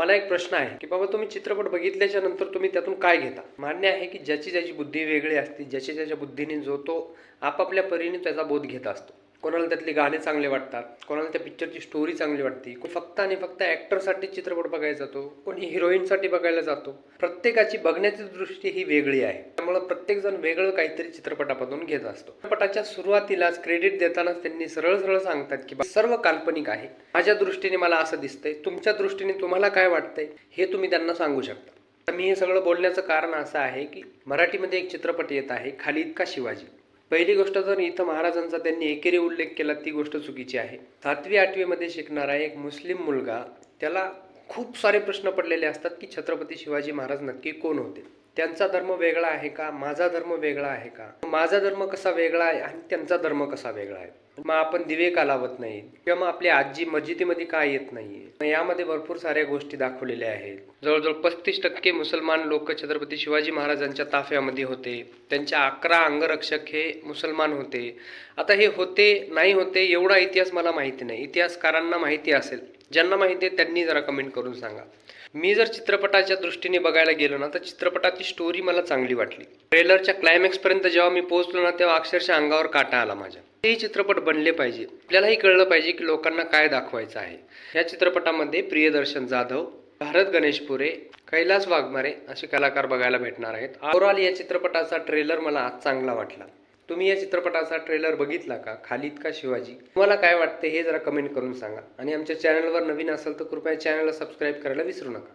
मला एक प्रश्न आहे की बाबा तुम्ही चित्रपट बघितल्याच्या नंतर तुम्ही त्यातून काय घेता? मान्य आहे की ज्याची ज्याची बुद्धी वेगळी असते, ज्याच्या ज्याच्या बुद्धीने जो तो आपापल्या परीने त्याचा बोध घेत असतो. कोणाला त्यातले गाणे चांगले वाटतात, कोणाला त्या पिक्चरची स्टोरी चांगली वाटते, कोणी फक्त आणि फक्त ॲक्टरसाठी चित्रपट बघायला जातो, कोणी हिरोईनसाठी बघायला जातो. प्रत्येकाची बघण्याची दृष्टी ही वेगळी आहे. त्यामुळे प्रत्येक जण वेगळं काहीतरी चित्रपटामधून घेत असतो. चित्रपटाच्या सुरुवातीलाच क्रेडिट देतानाच त्यांनी सरळ सरळ सांगतात की सर्व काल्पनिक आहे. माझ्या दृष्टीने मला असं दिसतंय, तुमच्या दृष्टीने तुम्हाला काय वाटतंय हे तुम्ही त्यांना सांगू शकता. तर मी हे सगळं बोलण्याचं कारण असं आहे की मराठीमध्ये एक चित्रपट येत आहे, खालीद का शिवाजी. पहिली गोष्ट, जर इथं महाराजांचा त्यांनी एकेरी उल्लेख केला ती गोष्ट चुकीची आहे. 7वी-8वी मध्ये शिकणारा एक मुस्लिम मुलगा, त्याला खूप सारे प्रश्न पडलेले असतात की छत्रपती शिवाजी महाराज नक्की कोण होते. त्यांचा धर्म वेगळा आहे का, माझा धर्म वेगळा आहे का, माझा धर्म कसा वेगळा आहे आणि त्यांचा धर्म कसा वेगळा आहे, मग आपण दिवे का लावत नाही, किंवा मग आपली आजी मस्जिदीमध्ये का येत नाहीये. यामध्ये भरपूर साऱ्या गोष्टी दाखवलेल्या आहेत. जवळजवळ 35% मुसलमान लोक छत्रपती शिवाजी महाराजांच्या ताफ्यामध्ये होते. त्यांच्या 11 अंगरक्षक हे मुसलमान होते. आता हे होते नाही होते एवढा इतिहास मला माहिती नाही. इतिहासकारांना माहिती असेल, ज्यांना माहिती आहे त्यांनी जरा कमेंट करून सांगा. मी जर चित्रपटाच्या दृष्टीने बघायला गेलो ना, तर चित्रपटाची स्टोरी मला चांगली वाटली. ट्रेलरच्या क्लायमॅक्स पर्यंत जेव्हा मी पोहोचलो ना, तेव्हा अक्षरशः अंगावर काटा आला माझ्या. हे चित्रपट बनले पाहिजे, आपल्यालाही कळलं पाहिजे की लोकांना काय दाखवायचं आहे. या चित्रपटामध्ये प्रियदर्शन जाधव, भारत गणेशपुरे, कैलास वाघमारे असे कलाकार बघायला भेटणार आहेत. ओव्हरऑल या चित्रपटाचा ट्रेलर मला आज चांगला वाटला. तुम्ही या चित्रपटाचा ट्रेलर बघितला का, खालीद का शिवाजी? तुम्हाला काय वाटते हे जरा कमेंट करून सांगा. आणि आमच्या चॅनलवर नवीन असेल तर कृपया चॅनलला सबस्क्राईब करायला विसरू नका.